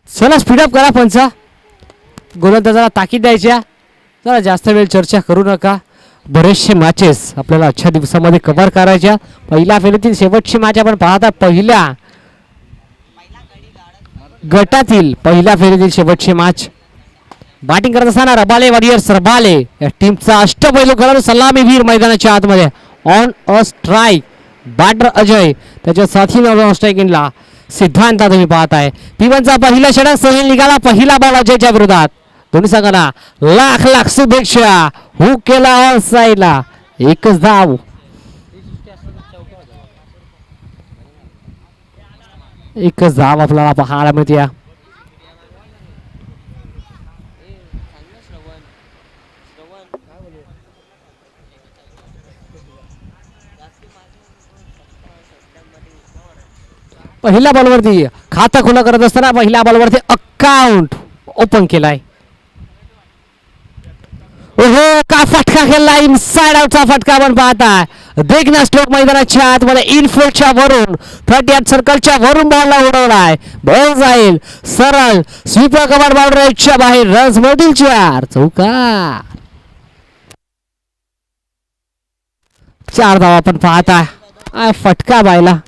चला स्पीडअप करा पंचा. गोलंदाजाला ताकीद द्यायच्या. जरा जास्त वेळ चर्चा करू नका. बरेचसे मॅचेस आपल्याला आजच्या दिवसामध्ये कव्हर करायच्या. पहिल्या फेरीतील शेवटची मॅच आपण पाहता. पहिल्या गटातील पहिल्या फेरीतील शेवटची मॅच. बॅटिंग करत असताना रबाले वॉरियर्स. रबाले या टीमचा अष्टपैलू खेळाडू सलामीवीर मैदानाच्या आतमध्ये on a strike. Batter Ajay, त्याच्या साथीनं स्ट्राईक इनला सिद्धांत तुम्ही पाहताय. पीवनचा पहिला षटक सहल निघाला. पहिला बॉल अजयच्या विरोधात. दोन्ही संघांना लाख लाख शुभेच्छा. हुक केला ऑन साईडला. एकच धाव. एकच धाव आपल्याला पाहायला मिळते. पहिल्या बॉलवरती खाता खुला करत असताना पहिल्या बॉलवरती अकाउंट ओपन केलाय. ओहो, का फटका खेळला. इनसाइड आउटचा फटका आपण पाहताय. देखना स्ट्रोक मैदानाच्या आतमध्ये इनफिल्डच्या वरून 38 सर्कलच्या वरून बॉलला उडवलाय. बॉल जाईल सरळ स्वीपर कव्हर बाउंड्रीच्या बाहेर. रन्स मिळतील 4. चौकार. 4 धावा आपण पाहताय. फटका बायला.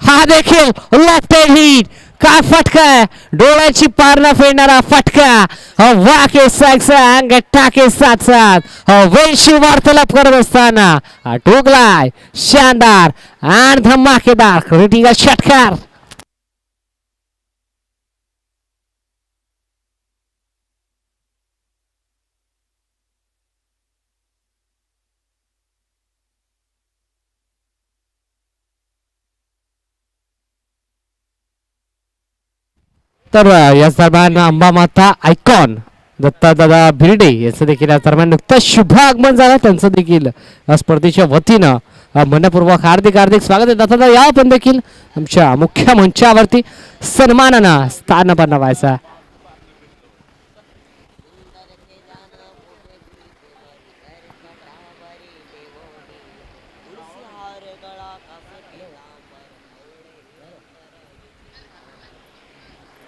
हा देखील लेफ्ट हँड हिट. काय फटका आहे. डोळ्याची पार न फेडणारा फटका. हवा के संग गट्टा के साथ साथ वेशी वार्तालाप करत असताना हा ठोकलाय. शानदार आणि धमाकेदार रेटिंग षटकार. तर याच दरम्यान अंबामाता आयकॉन दत्तादादा भिरडे यांचं देखील या दरम्यान नुकतं शुभ आगमन झालं. त्यांचं देखील स्पर्धेच्या वतीनं मनपूर्वक हार्दिक हार्दिक स्वागत आहे. दत्तादा या पण देखील आमच्या मुख्य मंचावरती सन्मानानं स्थान बनवायचा.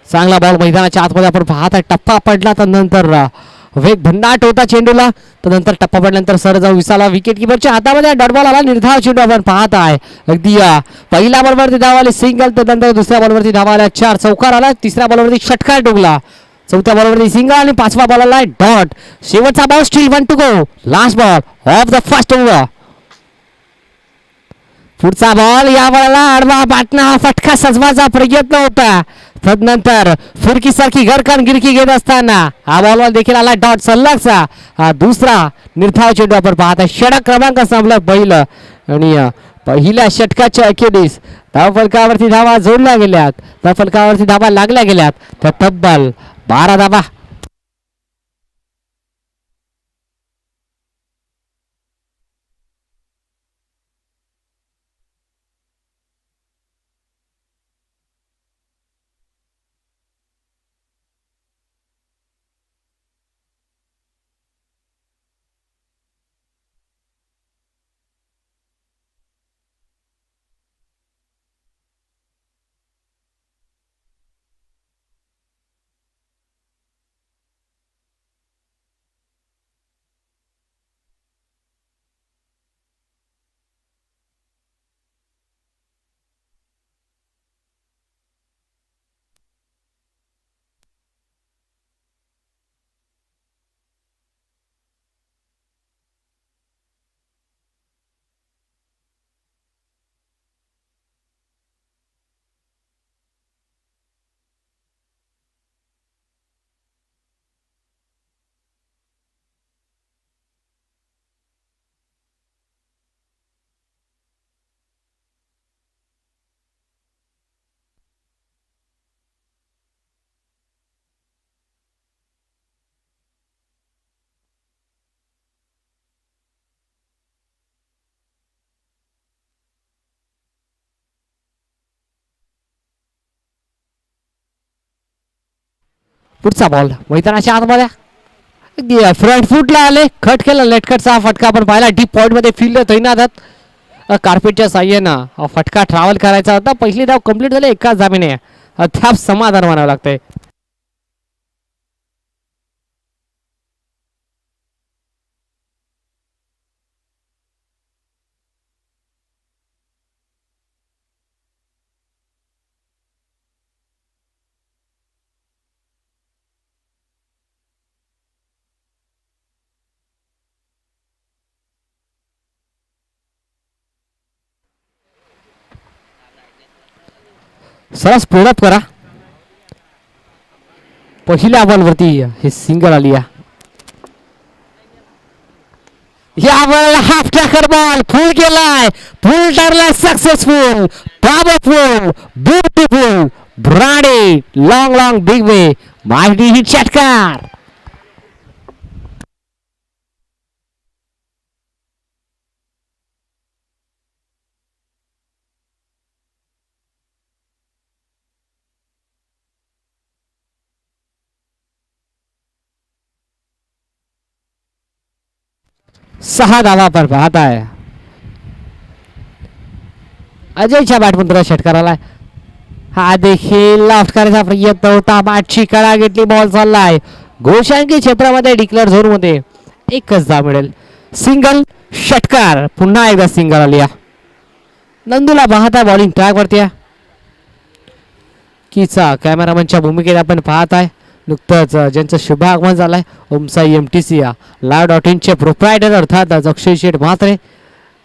चांगला बॉल मैदानाच्या आतमध्ये आपण पाहताय. टप्पा पडला तर नंतर वेग भन्नाट होता चेंडूला. त्यानंतर टप्पा पडल्यानंतर सर जाऊन विसाला विकेट किपरच्या हातामध्ये डॉट बॉल आला. निर्धाव चेंडू आपण पाहताय. अगदी पहिल्या बॉलवरती धाव आली सिंगल. त्यानंतर दुसऱ्या बॉलवरती धाव आल्या 4. चौकार आला. तिसऱ्या बॉलवरती षटकार डोगला. चौथ्या बॉलवरती सिंगल आणि 5व्या बॉल आला डॉट. शेवटचा ball still 1 to go. Last ball of the first over. पुढचा बॉल या बॉलला आडवा बाटणा. हा फटका सजवायचा प्रयत्न होता. तदनंतर फिरकीसारखी घरकान गिरकी घेत असताना हा बॉलवर देखील आला डॉट. सल्लाचा हा दुसरा निर्धाव चेंडू आपण पाहता. षटक क्रमांक संपला पहिलं. आणि पहिल्या षटकाच्या अखेरीस धावफलकावरती धावा जोडल्या गेल्यात. धावफलकावरती धावा लागल्या गेल्यात. त्या तब्बल 12 धावा. पुढचा बॉल मैदानाच्या आतमध्ये फ्रंट फुटला आले, खट केला, लेटकटचा फटका आपण पाहिला. डीप पॉइंट मध्ये फील्ड तैनात कार्पेटच्या साह्यानं हा फटका ट्रॅव्हल करायचा होता. पहिली धाव कंप्लीट झाली एकाच धावेने. अद्याप समाधान मानावं लागतंय. सरस पूर्णप करा. पहिल्या बॉलवरती हे सिंगल आली. या बॉलला हाफ टॅकर बॉल फुल केलाय, फुल ठरलाय, सक्सेसफुल, पॉवरफुल, ब्युटिफुल, ब्राडी, लॉंग लॉंग बिग वे, माहिती हिट षटकार. सहा धावा पर पाहत आहे. अजयच्या बॅटमधून षटकाराला हा देखील लॉफ्ट करायचा प्रयत्न होता. बॅटची कळा घेतली, बॉल चाललाय गोशांकी क्षेत्रामध्ये, डिक्लेअर झोन मध्ये एकच धाव मिळेल. सिंगल षटकार, पुन्हा एकदा सिंगल आली. नंदूला पाहता बॉलिंग ट्रॅक वरती. कीचा कॅमेरामॅनच्या भूमिकेत आपण पाहत आहे. नुकतंच ज्यांचं शुभ आगमन झालंय, ओमसाई MTC live.in प्रोप्रायटर अर्थात अक्षय शेठ म्हात्रे.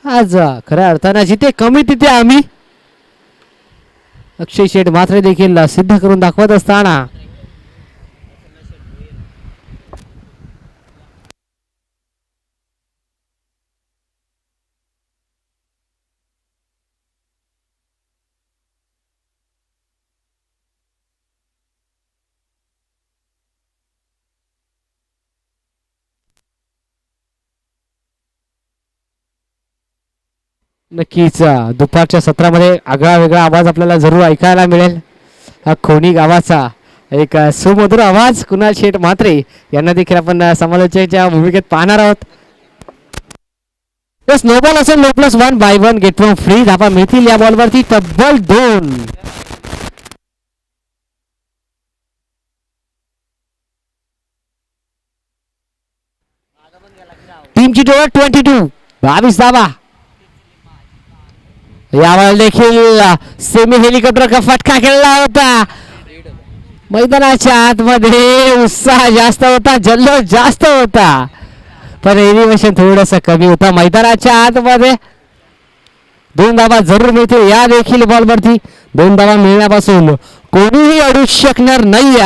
आज खऱ्या अर्थानं जिथे कमी तिथे आम्ही. अक्षय शेठ म्हात्रे देखील सिद्ध करून दाखवत असताना नक्कीच दुपारच्या सत्रामध्ये आगळा वेगळा आवाज आपल्याला जरूर ऐकायला मिळेल. हा खोनी गावाचा एक सुमधुर आवाज कुणाल शेठ म्हात्रे यांना देखील आपण समालोचनाच्या भूमिकेत पाहणार आहोत. नो बॉल असेल, no plus 1 by 1 get one free. धावा मिळतील या बॉलवरती तब्बल 2. टीमची टोटल 22, 22 धावा. यावर देखील सेमी हेलिकॉप्टर का फटका खेळला होता. मैदानाच्या आतमध्ये उत्साह जास्त होता, जल्लोष जास्त होता, पण एलिव्हेशन थोडंसं कमी होता. मैदानाच्या आतमध्ये 2 धावा जरूर मिळतील या देखील बॉलवरती. 2 धावा मिळण्यापासून कोणीही अडू शकणार नाही.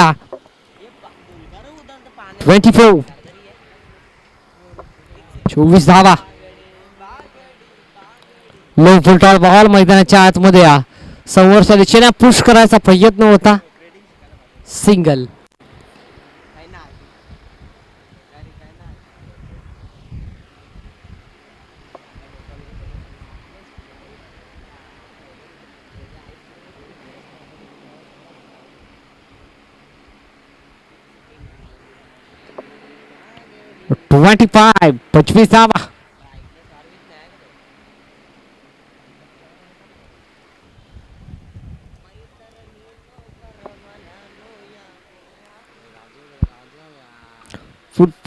24, 24 धावा. लो फुलटॉल बॉल मैदानाच्या आतमध्ये समोरच्या दिशेने पुश करायचा प्रयत्न होता. सिंगल. ट्वेंटी 25 धावा.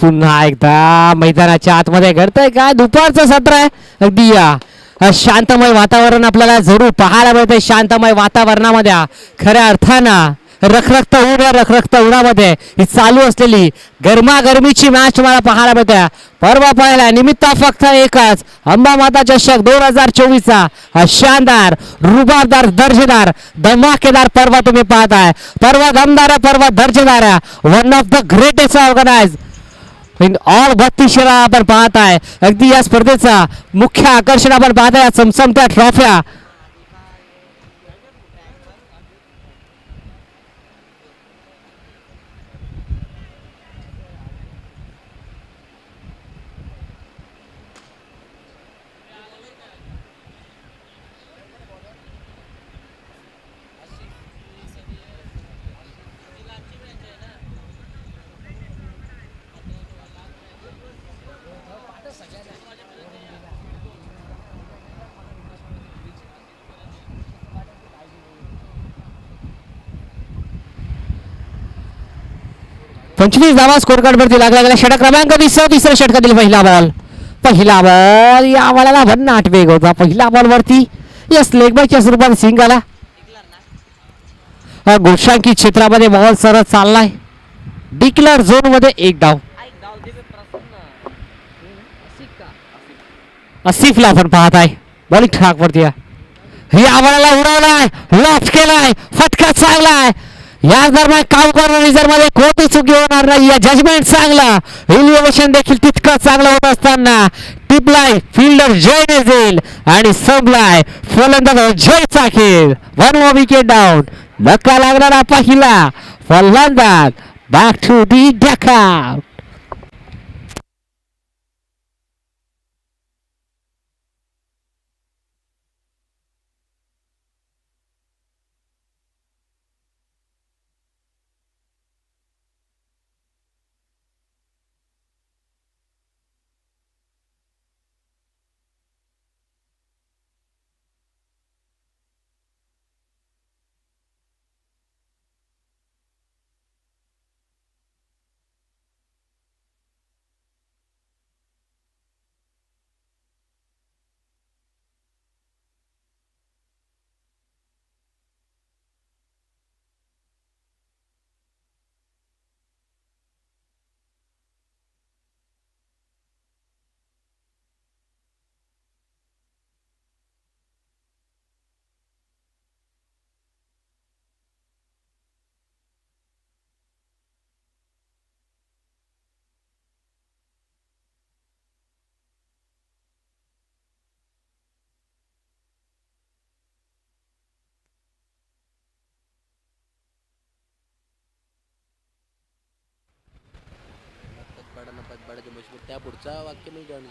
पुन्हा एकदा मैदानाच्या आतमध्ये घडतंय का? दुपारचं सत्र आहे. अगदी शांतमय वातावरण आपल्याला जरूर पाहायला मिळतंय. शांतमय वातावरणामध्ये खऱ्या अर्थानं रखरखत उडामध्ये ही चालू असलेली गरमागरमीची मॅच मला पाहायला मिळते. परवा पाहायला निमित्त फक्त एकच, अंबा माता चषक 2024चा हा शानदार, रुबाबदार, दर्जेदार, धमाकेदार पर्व तुम्ही पाहताय. पर्व दमदार, पर्व दर्जेदार, one of the greatest organise in all 32 आपण पाहताय. अगदी या स्पर्धेचा मुख्य आकर्षण आपण पाहताय चमचमत्या ट्रॉफ्या. 25 धावा स्कोर कार्ड वरती लागला गेला. षटक क्रमांक 20 तिसऱ्या षटकातील पहिला बॉल या बॉलला भन्नाट वेग होता. पहिल्या बॉल वरती यस लेग बायच्या स्वरूपात सिंग आला. गोशांकी क्षेत्रामध्ये बॉल सरळ चाललाय. डिक्लेअर झोन मध्ये एक डाव. आसिफला आपण पाहत आहे. बॉलिंग ट्रॅक वरती या बॉलला उडवलाय, लॉफ्ट केलाय, फटका चांगलाय. या दरम्यान काम करून रिझर्व मध्ये कोणती चुकी होणार नाही. या जजमेंट चांगला, इलिव्हेशन देखील तितकं चांगलं होत असताना टिपलाय फिल्डर जय नेझेल आणि संपलाय फलंदाज जयचा खेळ. 1 विकेट डाऊन. धक्का लागणारा पहिला फलंदाज बॅक टू दी डकआउट.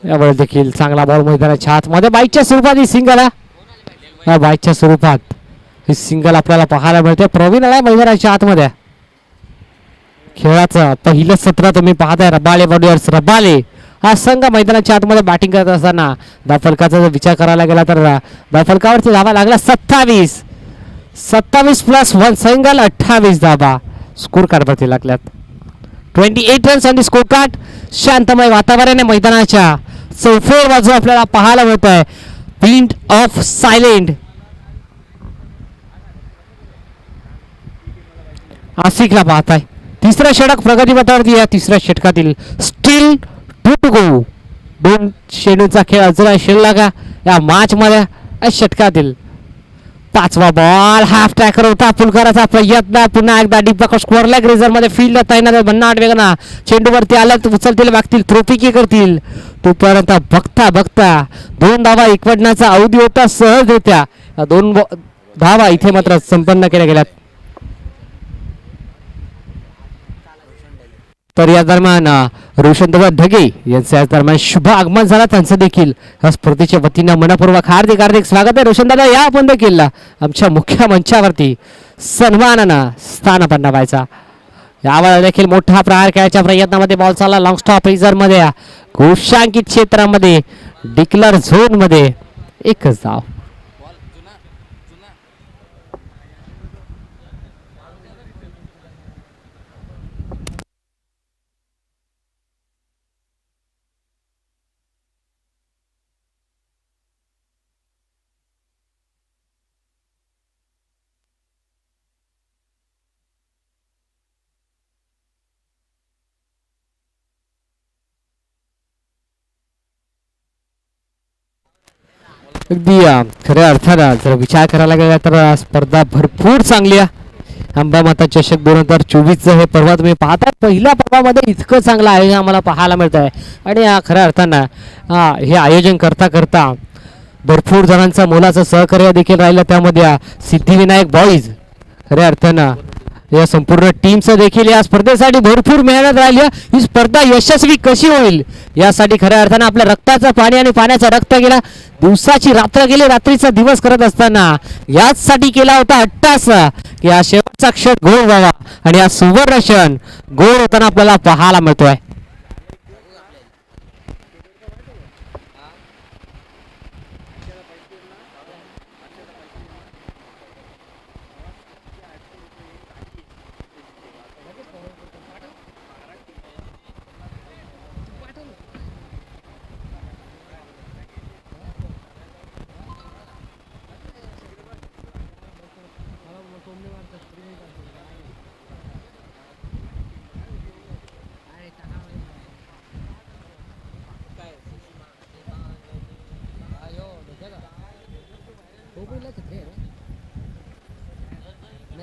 यावेळी देखील चांगला बॉल मैदानाच्या आतमध्ये बाईकच्या स्वरूपात ही सिंगल आहे. बाईकच्या स्वरूपात ही सिंगल आपल्याला पाहायला मिळते. प्रवीण आला मैदानाच्या आतमध्ये. खेळाचं पहिलं सत्र तुम्ही पाहताय. रबाळे वॉरियर्स रबाळे हा संघ मैदानाच्या आतमध्ये बॅटिंग करत असताना धावफलकाचा जर विचार करायला गेला तर धावफलकावरती धावा लागला 27 +1 सिंगल 28 धावा स्कोर कार्डवरती लागल्यात. 28 runs on the score card. शांतमय वातावरण आहे मैदानाच्या चौफेर बाजू आपल्याला पाहायला मिळत आहे. Wind of silent. आसिफला पाहताय. तिसरा षटक प्रगतीपथावरती या तिसऱ्या षटकातील स्टील 2 to go. 2 चेंडूचा खेळ अजून शिल्लक या मॅच मध्ये षटकातील. 5वा बॉल हाफ ट्रॅकर होता. पुलकाराचा प्रयत्न पुन्हा एकदा डीप स्कोअर लेग रिझर्व मध्ये फील्ड तैनात भन्नाट वेगना चेंडूवरती आला उचलतील वागतील थ्रोपिकी करतील. तोपर्यंत बघता बघता 2 धावा एकवटण्याचा अवधी होता सहजरित्या. 2 धावा इथे मात्र संपन्न केल्या गेल्यात. तर या दरम्यान रोशनदादा ढगे यांचं या दरम्यान शुभ आगमन झाला. त्यांचं देखील या स्पर्धेच्या वतीनं मनपूर्वक हार्दिक स्वागत आहे. रोशनदादा या आपण देखील आमच्या मुख्य मंचावरती सन्मानानं स्थान बनवायचा. यावर देखील मोठा प्रहार खेळायच्या प्रयत्नामध्ये बॉल चालला लॉंग स्टॉप रिझर्व मध्ये घोषांकित क्षेत्रामध्ये डिक्लेअर झोन मध्ये एकच धाव. अगदी खऱ्या अर्थानं जर विचार करायला गेला तर स्पर्धा भरपूर चांगली आहे. अंबामाता चषक 2024 हे पर्व तुम्ही पाहता. पहिल्या पर्वामध्ये इतकं चांगलं आयोजन आम्हाला पाहायला मिळत आहे. आणि खऱ्या अर्थानं हे आयोजन करता करता भरपूर जणांचा मोलाचं सहकार्य देखील राहिलं. त्यामध्ये सिद्धिविनायक बॉईज खऱ्या अर्थानं या संपूर्ण टीमचं देखील या स्पर्धेसाठी भरपूर मेहनत राहिली. ही स्पर्धा यशस्वी कशी होईल यासाठी खऱ्या अर्थानं आपल्या रक्ताचं पाणी आणि पाण्याचा रक्त गेला. दिवसाची रात्र गेली, रात्रीचा दिवस करत असताना याचसाठी केला होता अट्टास की हा शेवटचा क्षण गोल व्हावा. आणि हा सुवर्ण क्षण गोल होताना आपल्याला पाहायला मिळतोय.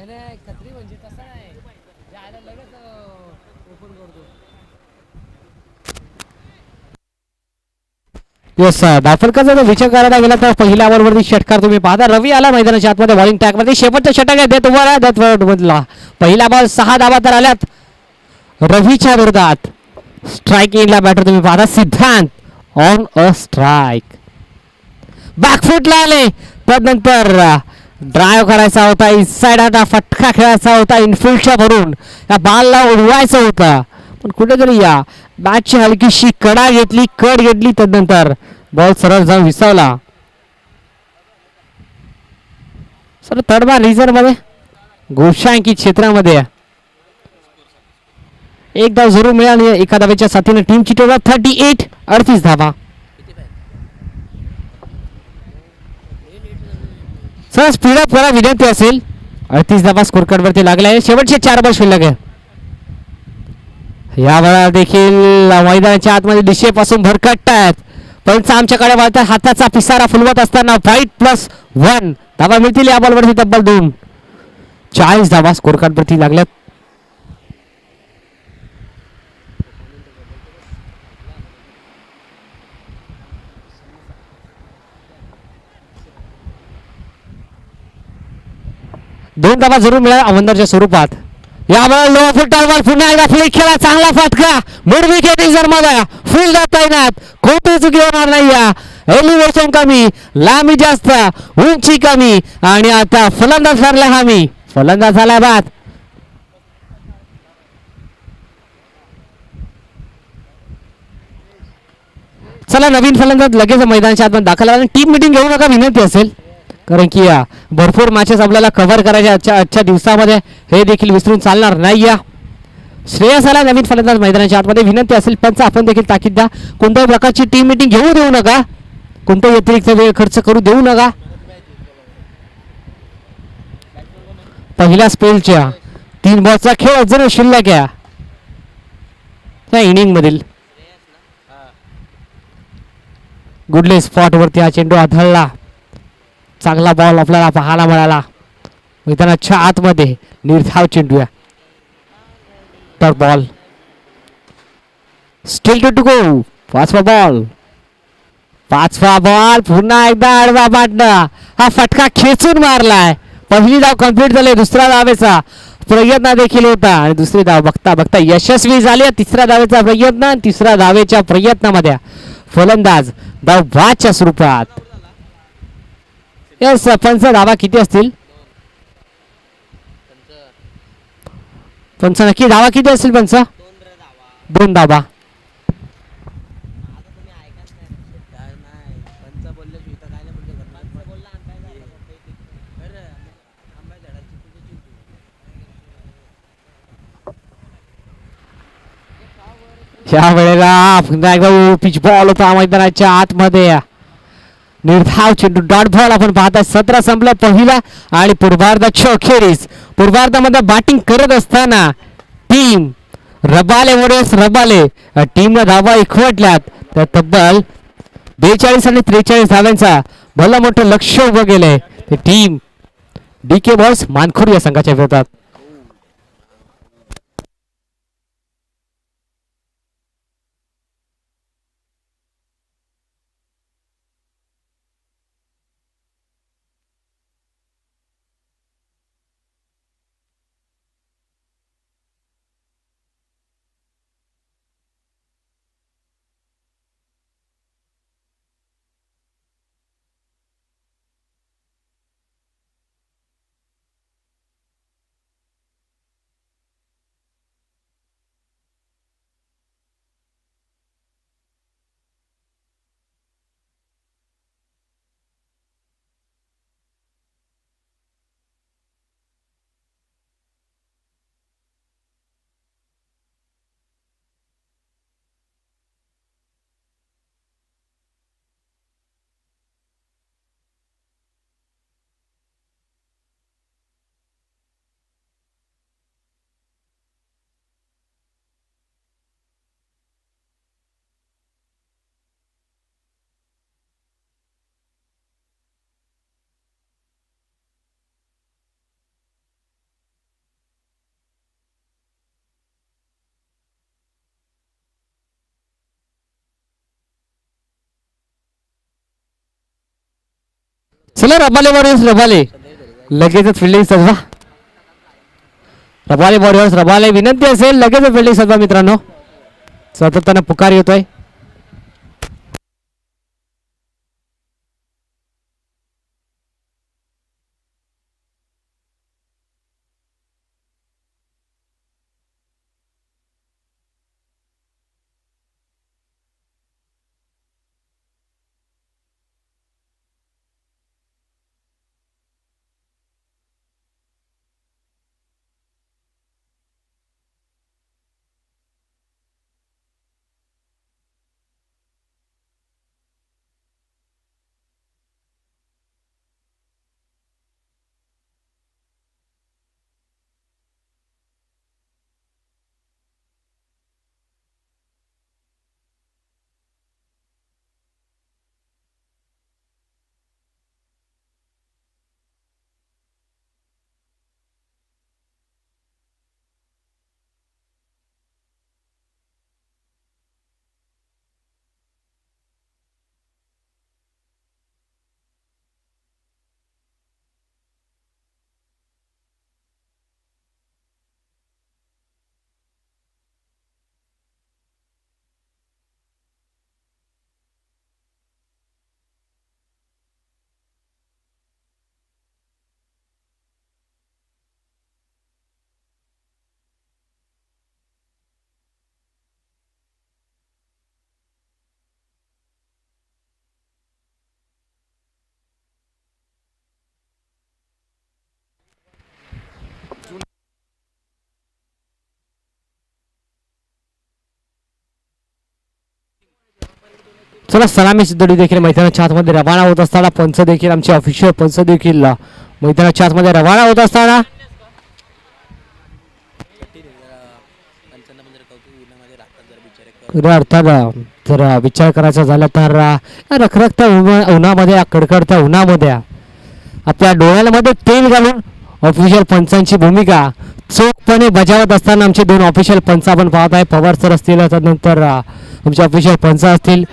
नाही खत्री म्हणजे तसं नाही जायला लगेच ओपन करतो. येस दाफलकरचा जर विचार करायला गेला तर पहिल्या ओव्हरवरती षटकार तुम्ही पाहता. रवी आला मैदानाच्या आतमध्ये बॉलिंग टॅकमध्ये. शेवटचा षटक आहे देत वर आहे मधला. पहिला बॉल 6 धावा तर आल्यात रवीच्या विरोधात. स्ट्राईक एंडला बॅटर तुम्ही पाहता सिद्धांत ऑन अ स्ट्राईक. बॅकफुटला आले त्यानंतर ड्राईव्ह करायचा होता इनसाइड आता फटका खेळायचा होता इनफिल्डच्या भरून. या बॉलला उडवायचं होतं पण कुठेतरी या बॅटची हलकीशी कट घेतली त्यानंतर बॉल सरळ जाऊन विसावला. सर तडबा रिझर्व मध्ये गोशांकित क्षेत्रामध्ये एक धाव जरूर मिळाली एका धावेच्या साथीने टीमची टोटल 38 38 धावा. सर स्पीड अप करा विनंती असेल. 38 धावा स्कोर कार्ड वरती लागला आहे. शेवटचे 4 बॉल शिल्लक आहे. या वेळा देखील मैदानाच्या आतमध्ये दिशेपासून भरकटतायत पण आमच्याकडे वळतात हाताचा पिसारा फुलवत असताना 5+1 धावा मिळतील या बॉलवरती तब्बल 2 40 धावा स्कोर कार्ड वरती लागल्यात. दोन धावा जरूर मिळाल्या अवंदरच्या स्वरूपात. यावेळेला लो फुटावर पुन्हा एकदा फ्लिक केला चांगला फटका मिड विकेट रिझर्व मध्ये फुल तैनात कोणती चुकी होणार नाही. या एलिव्हेशन कमी लांबी जास्त उंची कमी आणि आता फलंदाज ठरला हमी फलंदाज झाला बाद. चला नवीन फलंदाज लगेच मैदानाच्या आतमध्ये दाखल झाला. टीम मिटिंग घेऊ नका विनंती असेल कारण की या भरपूर मॅचेस आपल्याला कव्हर करायच्या आजच्या दिवसामध्ये हे देखील विसरून चालणार नाही. या श्रेयस आला नवीन फलंदाज मैदानाच्या आतमध्ये विनंती असेल पंच आपण देखील ताकीद द्या कोणत्याही प्रकारची टीम मिटिंग घेऊ देऊ नका कोणताही अतिरिक्त वेळ खर्च करू देऊ नका. पहिल्या स्पेलच्या 3 बॉलचा खेळ अजून शिल्लक आहे त्या इनिंग मधील. गुडले स्पॉट वरती हा चेंडू आढळला. चांगला बॉल आपल्याला पाहायला मिळाला मैदानाच्या आतमध्ये निर्धाव चेंडू तर बॉल स्टिल टू गो. पाचवा बॉल पुन्हा एकदा आडवा मांडणं हा फटका खेचून मारलाय. पहिली धाव कंप्लीट झाली. दुसऱ्या धावेचा प्रयत्न देखील होता आणि दुसरी धाव बघता बघता यशस्वी झाली. तिसऱ्या धावेचा प्रयत्न तिसऱ्या धावेच्या प्रयत्नामध्ये फलंदाज धाव बादच्या स्वरूपात. यस पंच धावा किती असतील पंच नक्की धावा किती असतील पंच 2 धावा. या वेळेला पुन्हा एकदा पिच बॉल होता मैदानाच्या आतमध्ये निर्धाव चेंडू डॉट बॉल आपण पाहता. 17 संपला पहिला आणि पूर्वार्धाच्या अखेरीस पूर्वार्धामध्ये बॅटिंग करत असताना टीम रबाले टीमला धावा एकवटल्यात त्या तब्बल 42 आणि 43 धाव्यांचा भलं मोठं लक्ष उभं गेलंय ते टीम DK बॉल्स मानखुर्द या संघाच्या विरोधात. चला रबाले वॉरियर्स रबाले लगेचच फिल्डिंग सजवा. रबाले वॉरियर्स रबाले विनंती असेल लगेचच फिल्डिंग सजवा मित्रांनो. सातत्यानं पुकार येतोय. चला सलामी सिद्धडी देखील मैदानाच्या आतमध्ये रवाना होत असताना पंच देखील आमचे ऑफिशियल पंच देखील मैदानाच्या आतमध्ये रवाना होत असताना अर्थात जर विचार करायचा झाला तर रखरखत्या उन्हामध्ये कडकडत्या उन्हामध्ये आपल्या डोळ्यांमध्ये तेल घालून ऑफिशियल पंचांची भूमिका चोखपणे बजावत असताना आमचे दोन ऑफिशियल पंच आपण पाहत आहे. पवार सर असतील त्यानंतर आमचे ऑफिशियल पंच असतील.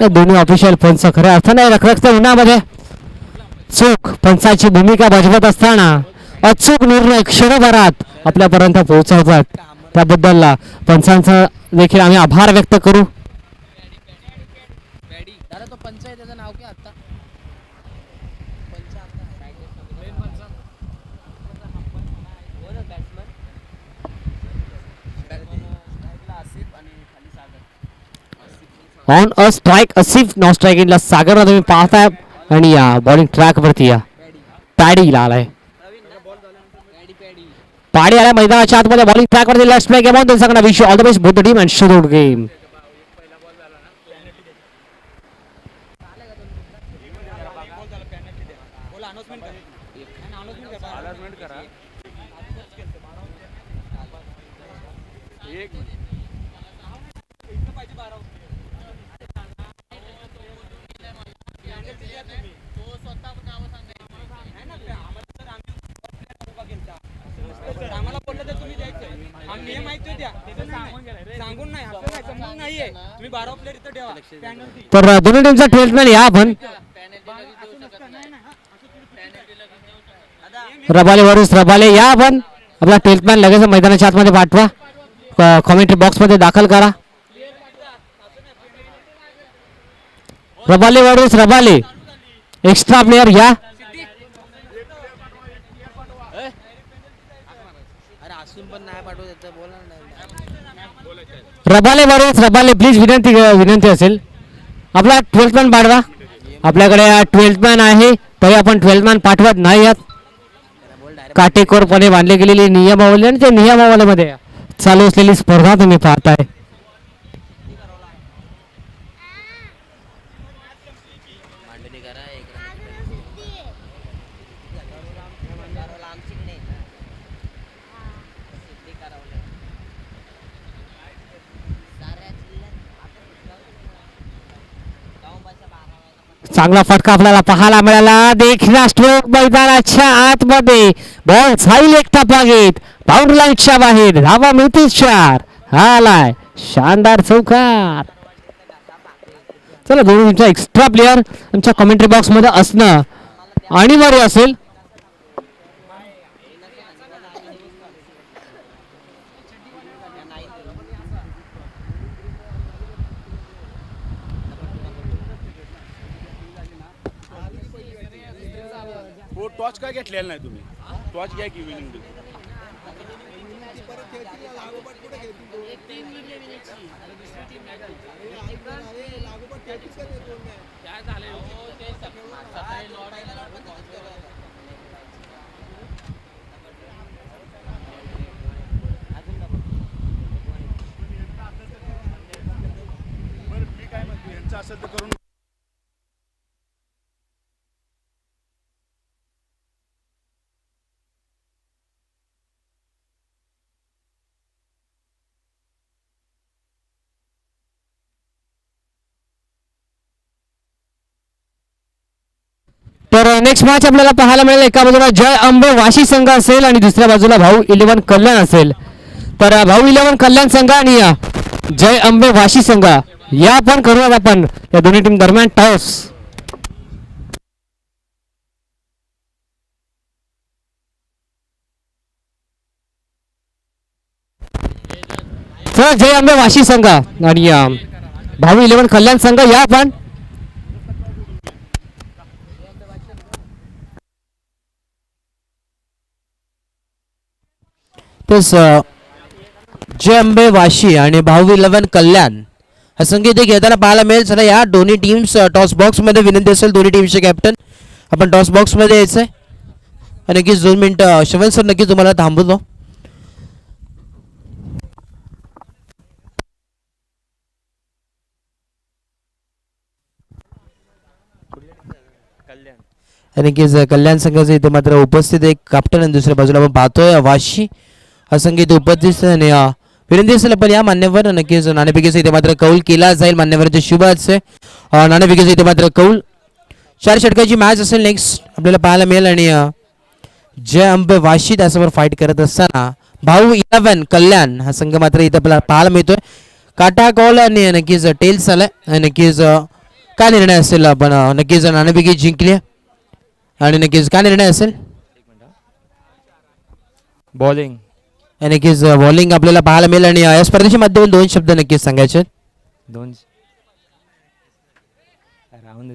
दोन्ही ऑफिशियल पंच खऱ्या अर्थाने रखरखत्या उन्हामध्ये चोख पंचाची भूमिका बजावत असताना अचूक निर्णय क्षणभरात आपल्यापर्यंत पोहोचवतात. त्याबद्दल पंचांचा देखील आम्ही आभार व्यक्त करू. On a strike Asif non strike इनला सागर तुम्ही पाहताय आणि या बॉलिंग ट्रॅक वरती या पॅडी आलाय. पाडी आला मैदानाच्या आतमध्ये बॉलिंग ट्रॅक वरती. Let's play game on. त्यांना सांगणार wish all the best both the team and show the game. तर दोन्ही टीमचा ट्वेल्थमॅन या आपण रबाले वरुस रबाले या आपण आपला ट्वेल्थमॅन लगेच मैदानाच्या आतमध्ये पाठवा. कॉमेंट्री बॉक्स मध्ये दाखल करा. रबाले वरुस रबाले एक्स्ट्रा प्लेयर या. रबाले वरुस रबाले प्लीज विनंती असेल आपला 12th मॅन पाठवा. आपल्याकडे 12th मॅन आहे तरी आपण 12th मॅन पाठवत नाही आहात. काटेकोरपणे बांधली गेलेली नियमावली आणि त्या नियमावलीमध्ये चालू असलेली स्पर्धा तुम्ही पाहताय. चांगला फटका आपल्याला पाहायला मिळाला. देखना स्ट्रोक मैदानाच्या आतमध्ये बॉल जाईल एक टप्पा घेत बाउंड्री लाईनच्या बाहेर. धावा मिळतील 4. आलाय शानदार चौकार. चला दोन्ही टीमचा एक्स्ट्रा प्लेअर तुमच्या कमेंट्री बॉक्समध्ये असणं अनिवार्य असेल. हो टॉच काय घेतलेला नाही तुम्ही. टॉच घ्या की विनिंग मी काय म्हणतो यांचं असेल तर करून. तर नेक्स्ट मॅच आपल्याला पाहायला मिळेल. एका बाजूला जय अंबे वाशी संघ असेल आणि दुसऱ्या बाजूला भाऊ 11 कल्याण असेल. तर भाऊ 11 कल्याण संघ आणि जय अंबे वाशी संघ या पण करूयात आपण या दोन्ही टीम दरम्यान टॉस. तर जय अंबे वाशी संघ आणि भाऊ 11 कल्याण संघ या पण. तस जय अंबे वाशी आणि भाऊ 11 कल्याण हा संघ इथे घेताना पाहायला मिळेल. चला या दोन्ही टीम्स टॉस बॉक्समध्ये विनंती असेल दोन्ही टीमचे कॅप्टन आपण टॉस बॉक्समध्ये यायचं आहे. नक्कीच 2 मिनटं श्रवण सर नक्कीच तुम्हाला थांबवतो. नक्कीच कल्याण संघाचे इथे मात्र उपस्थित एक कॅप्टन आणि दुसऱ्या बाजूला आपण पाहतोय वाशी हा संघ इथे उपस्थित आणि विनंती असेल आपण या मान्यवर नक्कीच नाणेफेकीचा इथे मात्र कौल केला जाईल. मान्यवरांचे शुभ आहे नाणेफेकीचा इथे मात्र कौल 4 षटकाची मॅच असेल नेक्स्ट आपल्याला पाहायला मिळेल. आणि जय अंबे वाशी त्यासमोर फाईट करत असताना भाऊ 11 कल्याण हा संघ मात्र इथे आपल्याला पाहायला मिळतोय. काटा कॉल आणि नक्कीच टेल्स आलाय. नक्कीच काय निर्णय असेल आपण नक्कीच नाणेफेकी जिंकली आणि नक्कीच काय निर्णय असेल. बॉलिंग नक्कीच बॉलिंग आपल्याला पाहायला मिळेल. आणि या स्पर्धेच्या माध्यमातून 2 शब्द नक्कीच सांगायचे. दोन राहून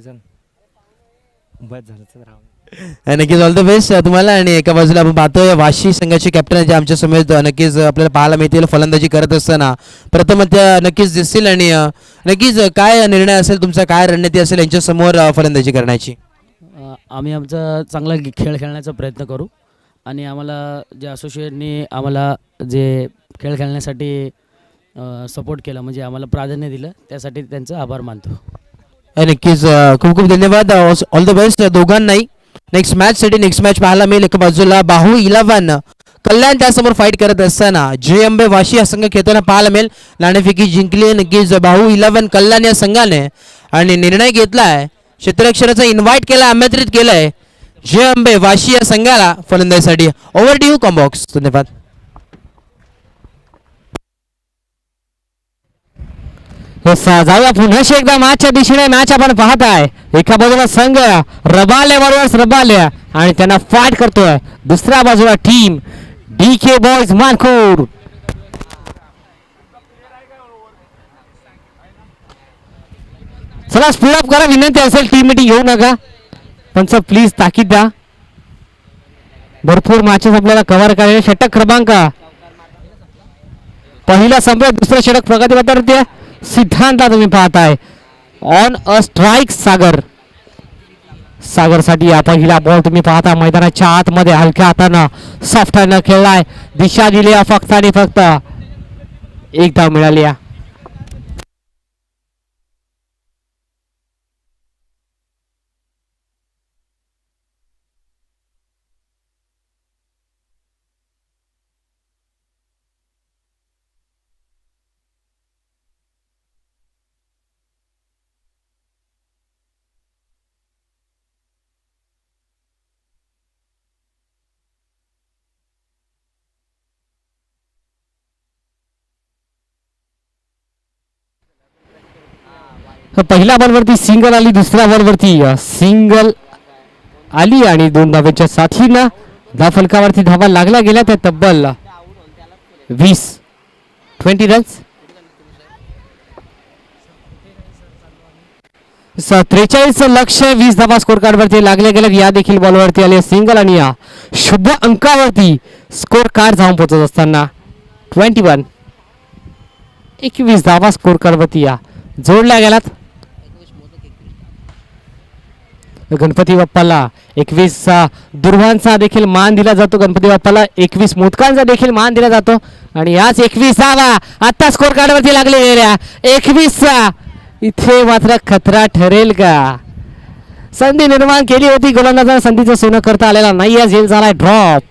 बस झालं राहून. नक्कीच ऑल द बेस्ट तुम्हाला. आणि एका बाजूला आपण पाहतोय वाशी संघाचे कॅप्टन जे आमच्या समोर नक्कीच आपल्याला पाहायला मिळतील फलंदाजी करत असताना प्रथम त्या नक्कीच दिसतील. आणि नक्कीच काय निर्णय असेल तुमचा काय रणनीती असेल यांच्या समोर फलंदाजी करण्याची. आम्ही आमचा चांगला खेळ खेळण्याचा प्रयत्न करू आणि आम्हाला जे असोसिएटने आम्हाला जे खेळ खेळण्यासाठी सपोर्ट केला म्हणजे आम्हाला प्राधान्य दिलं त्यासाठी त्यांचा आभार मानतो. नक्कीच खूप खूप धन्यवाद. ऑल द बेस्ट दोघांनाही नेक्स्ट मॅचसाठी. नेक्स्ट मॅच पाहायला मिळेल एका बाजूला भाऊ 11 कल्याण त्यासमोर फाईट करत असताना जय अंबे वाशी हा संघ खेळताना पाहायला मिळेल. नाणेफेकी जिंकली नक्कीच भाऊ 11 कल्याण या संघाने आणि निर्णय घेतलाय क्षेत्ररक्षणाचा इन्व्हाइट केला आमंत्रित केलंय जय अंबे वाशी या संघाला फलंदाजीसाठी. ओव्हर टू यू कॉम्बॉक्स. धन्यवाद. जाऊया पुन्हा एकदा मॅचच्या दिशेने. मॅच आपण पाहत आहे एका बाजूला संघ रबाले बरोबर रबाले आणि त्यांना फाईट करतोय. दुसऱ्या बाजूला टीम DK बॉयज मानखूर. चला स्पीड अप करा. विनंती असेल टीम मीटिंग घेऊ नका पण सर प्लीज ताकीद द्या. भरपूर मॅचेस आपल्याला कव्हर करायचे. षटक क्रमांक पहिला संपला. दुसरं षटक प्रगती पथावरती सिद्धांत तुम्ही पाहताय. ऑन अ स्ट्राईक सागर. सागर साठी हा पहिला बॉल तुम्ही पाहता मैदानाच्या आतमध्ये हलक्या हातानं सॉफ्ट हँडनं खेळलाय. दिशा दिली फक्त आणि फक्त एक धाव मिळाली. पहिल्या बॉलवरती सिंगल आली, दुसऱ्या बॉलवरती सिंगल आली आणि 2 धावेच्या साथीनं धावफलकावरती धावा लागल्या गेल्या त्या तब्बल 20 रन्स. 43 लक्ष 20 धावा स्कोर कार्ड वरती लागले गेले. या देखील बॉलवरती आले सिंगल आणि या शुभ अंकावरती स्कोर कार्ड जाऊन पोहोचत असताना 21 धावा स्कोर कार्ड वरती या जोडल्या गेल्यात. गणपती बाप्पाला 21 दुर्वांचा देखील मान दिला जातो. गणपती बाप्पाला 21 मोदकांचा देखील मान दिला जातो आणि याच 21 धावा आता स्कोर कार्ड वरती लागले गेल्या. 21 इथे मात्र खतरा ठरेल का? संधी निर्माण केली होती गोलंदाजांना, संधीचं सोनं करता आलेला नाही. या झेल झालाय ड्रॉप.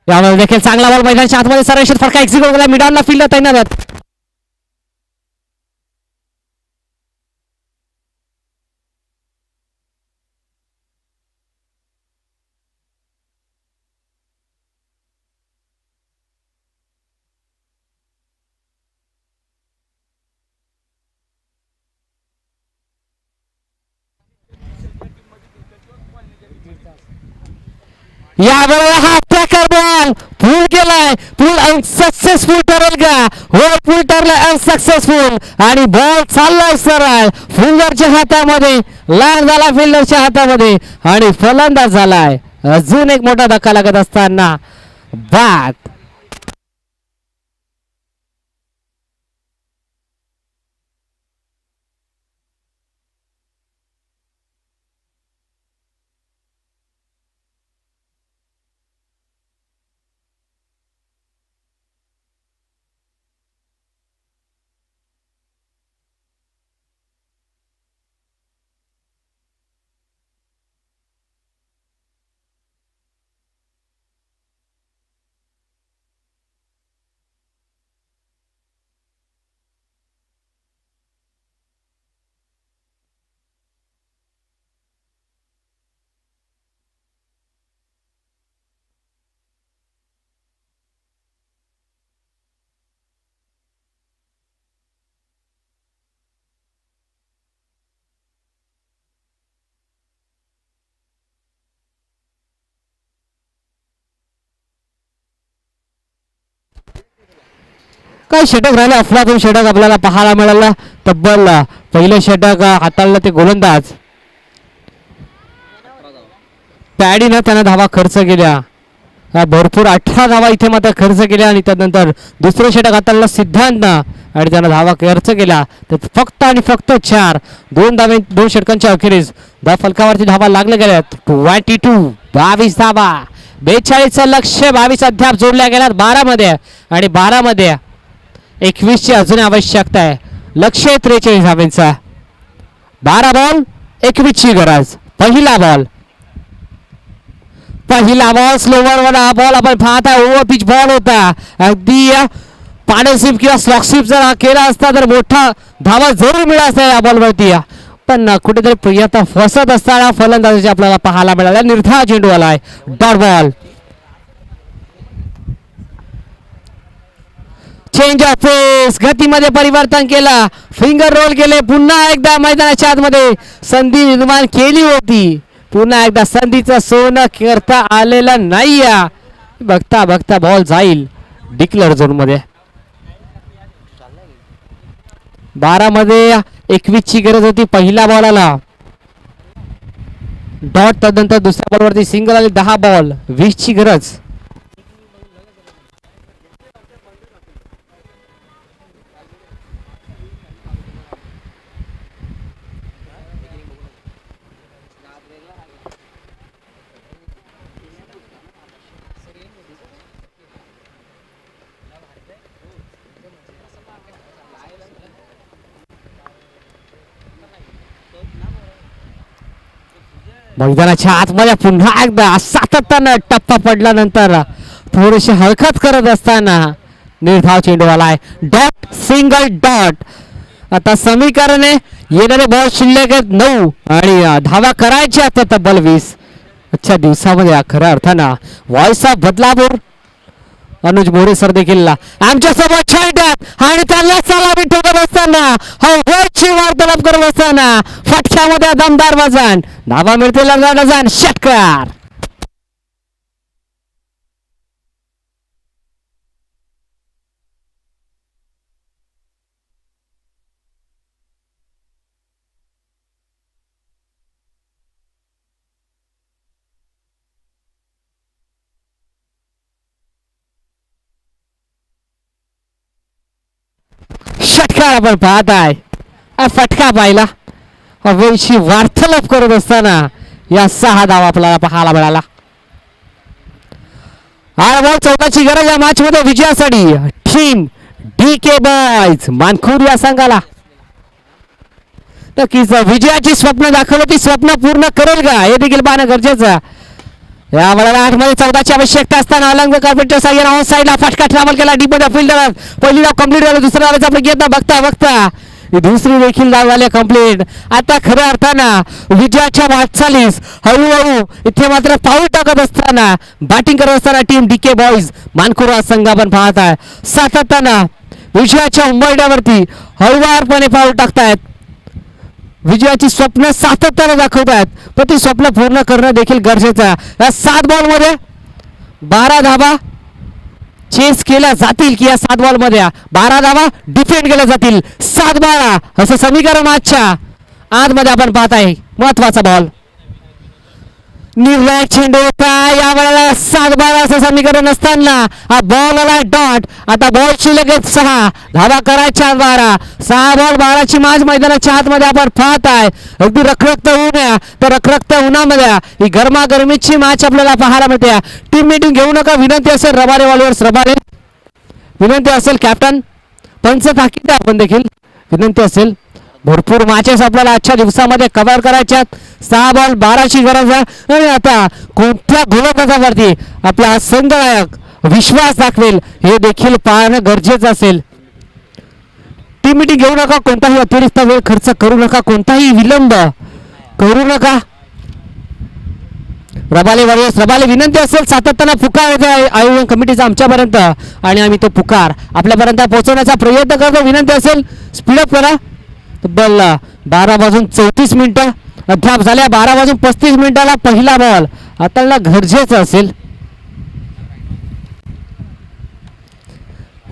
यामध्ये देखील चांगला बॉल मैदानाच्या आतमध्ये सर्वेक्षण फरका एक्झिक्यूट केला. मिडॉनला फील्ड तैनात आहेत. या वेळेला हा टॅकर बॉल पूल केलाय. पूल अनसक्सेसफुल ठरेल का? हो, पूल ठरलाय अनसक्सेसफुल आणि बॉल चाललाय सरळ फिल्डरच्या हातामध्ये, लँड झाला फिल्डरच्या हातामध्ये आणि फलंदाज झालाय. अजून एक मोठा धक्का लागत असताना बाद. काय षटक राहिले, अफलातून षटक आपल्याला पाहायला मिळालं. तब्बल पहिलं षटक हाताळलं ते गोलंदाज पॅडीनं त्यानं धावा खर्च केल्या. भरपूर 18 धावा इथे मात्र खर्च केल्या आणि त्यानंतर दुसरं षटक हाताळलं सिद्धांतनं आणि त्यानं धावा खर्च केल्या. तर फक्त आणि फक्त 4 2 षटकांच्या अखेरीस धाव फलकावरती धावा लागल्या गेल्यात. 22 धावा 42 लक्ष 22 अद्याप जोडल्या गेल्यात 12 मध्ये आणि 12 मध्ये 21 ची अजून आवश्यकता आहे. लक्ष 43 धावांचा. 12 बॉल 21 ची गरज. पहिला बॉल स्लोवर वर हा बॉल आपण पाहता ओव्हर पिच बॉल होता. अगदी पाडसिप किंवा स्लॉक स्लिप जर केला असता तर मोठा धावा जरूर मिळाला असता या बॉलवरती, पण कुठेतरी प्रियता फसत असताना फलंदाजी आपल्याला पाहायला मिळाला. निर्धार चेंडू आलाय डॉट बॉल. चेंज ऑफ पेस, गतीमध्ये परिवर्तन केला, फिंगर रोल केले. पुन्हा एकदा मैदानाच्या आतमध्ये संधी निर्माण केली होती. पुन्हा एकदा संधीचं सोनं करता आलेलं नाही. बघता बघता बॉल जाईल डिक्लेअर झोन मध्ये. 12 मध्ये 21 ची गरज होती पहिल्या बॉलाला. डॉट त्यानंतर दुसऱ्या बॉलवरती सिंगल आली. 10 बॉल 20 ची गरज. मैदानाच्या आतमध्ये पुन्हा एकदा सातत्यानं टप्पा पडल्यानंतर थोडीशी हरकत करत असताना निर्धाव चेंडू आलाय डॉट सिंगल डॉट. आता समीकरणे येणारे बॉल शिल्लक आहेत 9 आणि धावा करायच्या आता तब्बल 20. आजच्या दिवसामध्ये खऱ्या अर्थानं voice of Badlapur Anuj More sir देखील आमच्या सोबत छांट्यात आणि त्यांना सलामी ठोकत असताना हवेची वार्तालाप करत असताना फटक्यामध्ये दमदार वजन धावा मिळतील डझन षटकार. षटकार आपण पाहत आहे. फटका पाहिला हवेशी वार्तालाप करत असताना या 6 धावा आपल्याला पाहायला मिळाला. 14ची गरज या मॅच मध्ये विजयासाठी टीम DK बॉयज मानखुर या संघाला. नक्कीच विजयाची स्वप्न दाखवलं ती स्वप्न पूर्ण करेल का हे देखील पाहणं गरजेचं. या वेळेला 8 मध्ये 14ची आवश्यकता असताना अलंग कार्पेटच्या साह्याने ऑन साईडला फटका ट्रॅव्हल केला डीप मध्ये फिल्डर. पहिली डाव कंप्लीट झाली. दुसऱ्या डावाचा आपण घेत बघता दुसरी देखील डाव झाली कंप्लीट. आता खऱ्या अर्थानं विजयाच्या वाटचालीस हळूहळू इथे मात्र पाऊल टाकत असताना बॅटिंग करत असताना टीम DK बॉयज मानखुर संघ आपण पाहत आहे. सातत्यानं विजयाच्या उंबरठ्यावरती हळूवारपणे पाऊल टाकतायत. विजयाची स्वप्न सातत्यानं दाखवतात पण ती स्वप्न पूर्ण करणं देखील गरजेचं आहे. या 7 बॉलमध्ये 12 धावा चेस केल्या जातील की या 7 बॉलमध्ये 12 धावा डिफेंड केल्या जातील. 7-12 असं समीकरण आजच्या आतमध्ये आपण पाहत आहे. महत्वाचा बॉल निर्णायक चेंडू होता. या वेळेला 7-12 असं समीकरण असताना हा बॉल आला डॉट. आता बॉल शिल्लक 6 धावा करायच्या 12. 6 बॉल 12ची माज मैदानाच्या आतमध्ये आपण पाहत आहे. अगदी रखरखत ऊन आहे तर रखरखत उन्हामध्ये ही गरमागरमीची मॅच आपल्याला पाहायला मिळते. टीम मीटिंग घेऊ नका विनंती असेल. रबारे वॉल्युअर्स रबारे विनंती असेल. कॅप्टन पंच ताकीद आपण देखील विनंती असेल. भरपूर मॅचेस आपल्याला आजच्या दिवसामध्ये कव्हर करायच्यात. 6 बॉल 12ची गरज आहे आणि आता कोणत्या गोलंदाजावरती आपला संघनायक विश्वास दाखवेल हे देखील पाहणं गरजेचं असेल. टीम मीटिंग घेऊ नका. कोणताही अतिरिक्त वेळ खर्च करू नका. कोणताही विलंब करू नका. रबाले वॉरियर्स रबाले विनंती असेल. सातत्यानं पुकार आयोजन कमिटीचा आमच्यापर्यंत आणि आम्ही तो पुकार आपल्यापर्यंत पोहोचवण्याचा प्रयत्न करतो. विनंती असेल स्पीडअप करा. तब्बल 12:34 अद्याप झाल्या. 12:35 पहिला बॉल आता गरजेचं असेल.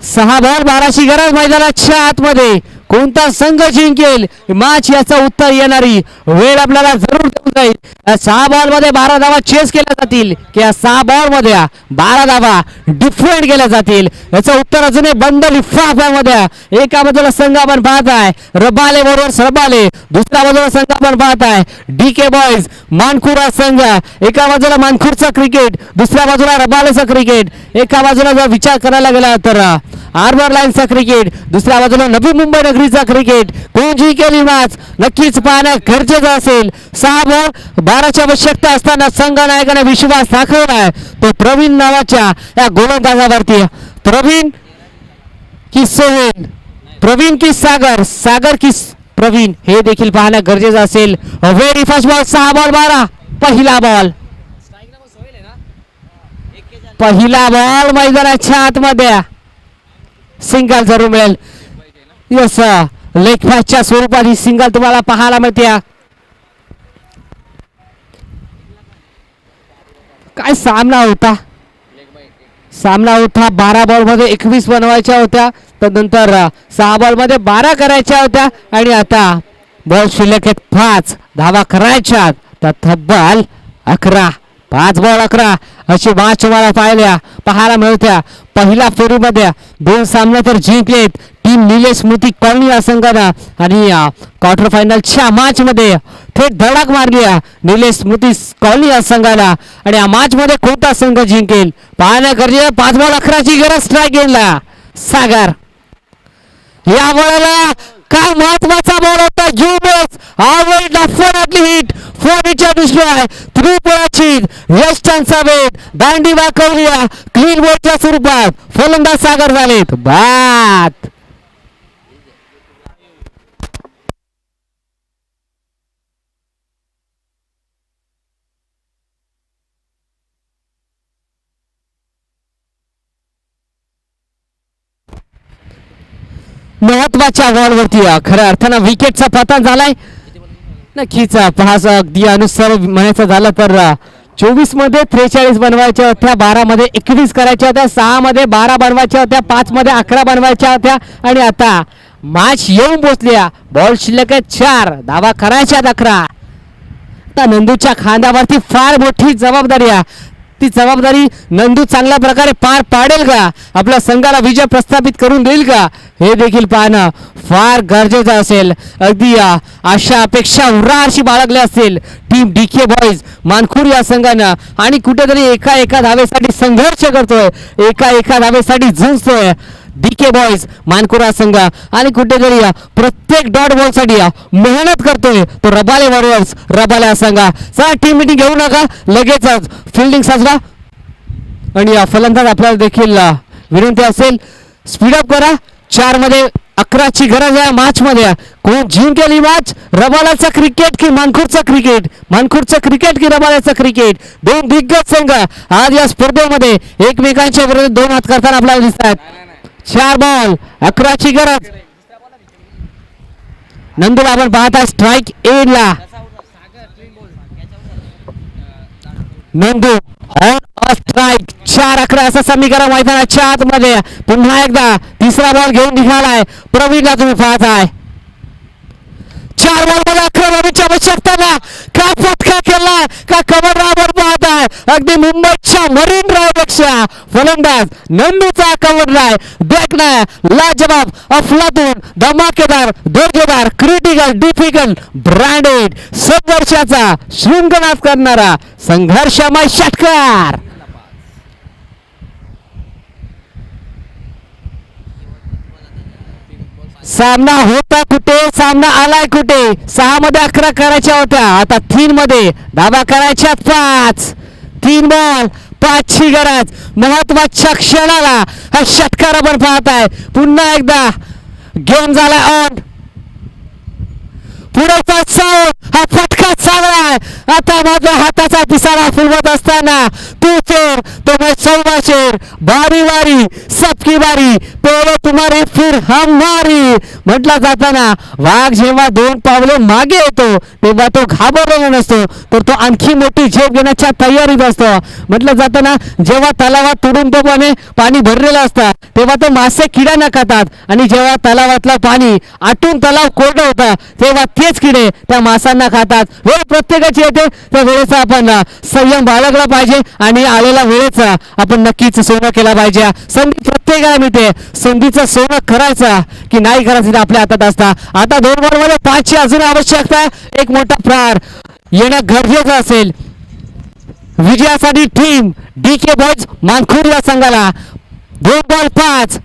6 बॉल 12ची गरज मैदानाच्या आतमध्ये. कोणता संघ जिंकेल मॅच याचं उत्तर येणारी वेळ आपल्याला जरूर देऊन जाईल. 6 बॉल मध्ये 12 धावा चेस केल्या जातील की या 6 बॉल मध्ये 12 धावा डिफेंड केल्या जातील याचं उत्तर अजूनही बंद लिफाफ्यामध्ये. एका बाजूला संघ आपण पाहत आहे रबाले बरोबर रबाले. दुसऱ्या बाजूला संघ आपण पाहत आहे DK बॉयज मानखुर संघ. एका बाजूला मानखुरचा क्रिकेट दुसऱ्या बाजूला रबालेचं क्रिकेट. एका बाजूला जर विचार करायला गेला तर हार्बर लाईनचा क्रिकेट दुसऱ्या बाजूला नवी मुंबई नगरीचा क्रिकेट. कोण जिंकेल मॅच नक्कीच पाहणं गरजेचं असेल. 6 बॉल 12ची आवश्यकता असताना संघ नायकाने विश्वास दाखवलाय तो प्रवीण नावाच्या या गोलंदाजावरती. प्रवीण की सोहेल प्रवीण की सागर सागर की प्रवीण हे देखील पाहणं गरजेचं असेल. व्हेरी फास्ट बॉल 6 बॉल 12 पहिला बॉल मैदानाच्या आतमध्ये सिंगल जरूर मिळेल. यस लेग पॅचच्या स्वरूपात ही सिंगल तुम्हाला पाहायला मिळते. काय सामना होता 12 बॉल मध्ये 21 बनवायच्या होत्या. त्यानंतर 6 बॉल मध्ये 12 करायच्या होत्या आणि आता बॉल शिल्लक 5 धावा करायच्या तर तब्बल 11. 5 बॉल 11 अशी मॅच तुम्हाला पाहायला मिळत्या. पहिल्या फेरीमध्ये 2 सामने तर जिंकलेत टीम निलेश स्मृती कॉलनी या संघानं आणि क्वार्टर फायनलच्या मॅच मध्ये थेट धडक मारली निलेश स्मृती कॉलनी या संघाला. आणि या मॅच मध्ये कोणता संघ जिंकेल पाहणं गरजेचं. 5 बॉल 11ची गरज स्ट्राईक गेला सागर. या वेळेला काय महत्वाचा बॉल होता. हिट 4 दुसऱ्या 3 पळाची वेस्टर्नचा वेट दांडी वाकवली क्लीन बोलच्या स्वरूपात फलंदाज सागर झालेत बाद. महत्वाच्या बॉलवरती खऱ्या अर्थानं विकेटचा पतन झालाय. नक्कीच पाच अगदी अनुसार म्हणायचं झालं तर 24 मध्ये 43 बनवायच्या होत्या, 12 मध्ये 21 करायच्या होत्या, 6 मध्ये 12 बनवायच्या होत्या, 5 मध्ये 11 बनवायच्या होत्या आणि आता मॅच येऊन पोचल्या. बॉल शिल्लक आहे 4, धावा करायच्या 11. आता नंदूच्या खांद्यावरती फार मोठी जबाबदारी आहे. ती जबाबदारी नंदू चांगल्या प्रकारे पार पाडेल का, आपल्या संघाला विजय प्रस्थापित करून देईल का, हे देखील पाहणं फार गरजेचं असेल. अगदी आशा अपेक्षा उराशी बाळगल्या असतील टीम डीके बॉईज मानखुर या संघानं आणि कुठेतरी एका धावेसाठी संघर्ष करतोय, एका धावेसाठी झुंजतोय डीके बॉईज मानकुरा संघ आणि कुठेतरी प्रत्येक डॉट बॉल साठी मेहनत करतोय तो रबाले वॉरियर्स रबाले संघ. चला टीम मिटिंग घेऊ नका, लगेचच फिल्डिंग साजरा आणि फलंदाज आपल्याला देखील विनंती असेल स्पीडअप करा. 4 मध्ये 11ची गरज आहे मॅच मध्ये. कोण जिंकेल मॅच, रबालाचा क्रिकेट की मानखुरचा क्रिकेट, मानखुरचा क्रिकेट की रबालाचा क्रिकेट. दोन दिग्गज संघ आज या स्पर्धेमध्ये एकमेकांच्या विरोधात 2 हात करताना आपल्याला दिसतात. 4 बॉल 11ची गरज. नंदूला आपण पाहता स्ट्राईक एंडला. नंदू ऑन अ स्ट्राईक 4-11 असं समीकरण मैदानाच्या आतमध्ये. पुन्हा एकदा तिसरा बॉल घेऊन निघालाय प्रवीणला तुम्ही पाहताय. 4 बॉल मध्ये 11 रनची आवश्यकता ना, का फटका केला का कव्हर ड्रायव्हर पाहताय. अगदी मुंबईच्या मरीन ड्राईव्ह पेक्षा फलंदाज नंदूचा कव्हर ड्राईव्ह देखना लाजवाब, अफलातून, धमाकेदार, दर्जेदार, क्रिटिकल, डिफिकल्ट, ब्रँडेड, संघर्षाचा शृंखलात करणारा संघर्षमय षटकार. सामना होता कुठे, सामना आलाय कुठे. 6 मध्ये 11 करायच्या होत्या, आता 3 मध्ये धावा करायच्या 5. 3 बॉल 5ची गरज. महत्वाच्या क्षणाला हा षटकार आपण पाहताय. पुन्हा एकदा गेम झाला ऑन. पुढे हा फटका चांगला आहे. आता माझ्या हाताचा पिसारा फुलवत असताना तू शेर तो मैं 14 शेर, बारी बारी सबकी बारी, पहिले तुम्हारी फिर हमारी म्हटला जाताना वाघ जेव्हा 2 पावले मागे येतो तेव्हा तो घाबरलेला नसतो, तर तो आणखी मोठी झेप घेण्याच्या तयारीत असतो. म्हटलं जाताना जेव्हा तलावात तुडून तो पाणी भरलेलं असतं तेव्हा तो मासे किडा न खातात आणि जेव्हा तलावातलं पाणी आटून तलाव कोरडं होतं तेव्हा तेच किडे त्या मासांना खातात. वेळ प्रत्येकाची येते, त्या वेळेचा आपण संयम बाळगला पाहिजे आणि आलेल्या वेळेचा आपण नक्कीच सोनं केला पाहिजे. संधी प्रत्येकाला मिळते, संधीचं सोनं करायचं की नाही करायचं ते आपल्या हातात असतं. आता 2 बॉलमध्ये 5ची अजून आवश्यकता. एक मोठा प्रहार येणं गरजेचं असेल विजयासाठी टीम डीके बॉईज मानखुर या संघाला. 2 बॉल 5,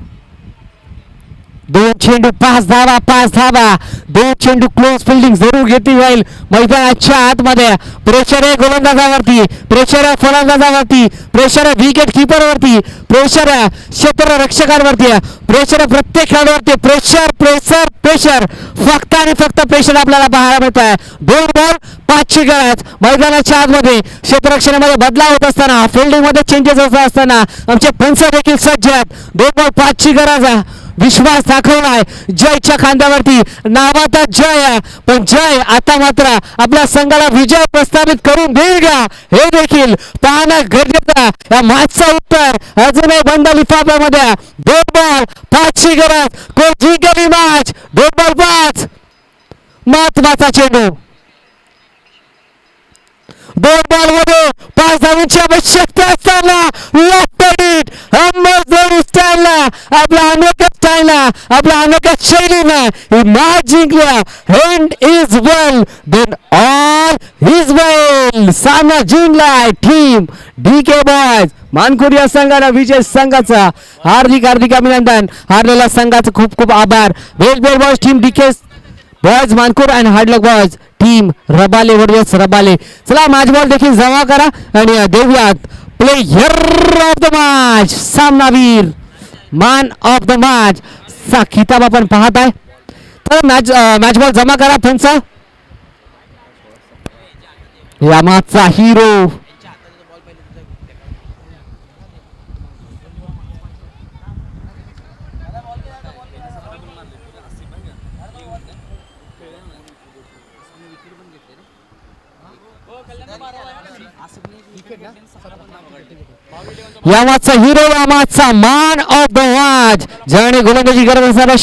2 चेंडू 5 धावा, 5 धावा. 2 चेंडू क्लोज फिल्डिंग जरूर घेतली जाईल मैदानाच्या आतमध्ये. प्रेशर आहे गोलंदाजावरती, प्रेशर आहे फलंदाजावरती, प्रेशर आहे विकेट किपरवरती, प्रेशर आहे क्षेत्ररक्षकांवरती, प्रेशर आहे प्रत्येक खेळाडूवरती. प्रेशर प्रेशर प्रेशर, फक्त आणि फक्त प्रेशर आपल्याला पाहायला मिळत आहे. 2 बॉल 5ची गरज. मैदानाच्या आतमध्ये क्षेत्ररक्षणामध्ये बदलाव होत असताना, फिल्डिंग मध्ये चेंजेस होत असताना आमचे पंच देखील सज्ज आहेत. 2 बॉल 5ची गरज आहे. विश्वास दाखवलाय जयच्या खांद्यावरती, नावाचा जय आहे पण जय आता मात्र आपल्या संघाला विजय प्रस्थापित करून देईल का हे देखील पाहणं गरजेचं. या मॅचचं उत्तर अजूनही बंद लिफाफ्यामध्ये. 2 बॉल 5ची गरज. कोण जिंकेल मॅच. 2 बॉल 5. महत्वाचा चेंडू. 2 बॉल मध्ये 5 धावांची आवश्यकता असताना आपल्या अनोख्या स्टाईलला, आपल्या अनोख्या शैलीनं ही मॅच जिंकल्या. End is well then all is well. सामना जिंकलाय टीम डीके बॉयज मानखुर या संघाला. विजय संघाचा हार्दिक हार्दिक अभिनंदन. हारलेल्या संघाचं खूप खूप आभार. Well boys team DK boys Mankhurd and hardluck boys team Rabale versus Rabale. चला मॅच बॉल देखील जमा करा आणि देऊयात प्लेयर ऑफ द मॅच, सामनावीर, मॅन ऑफ द मॅच चा खिताब आपण पाहत आहे. तर मॅच बॉल जमा करा पंच. या मॅचचा हिरो या मॅचचा हिरो, या मॅचचा मॅन ऑफ द मॅच, ज्याने गोलंदाजी करत असताना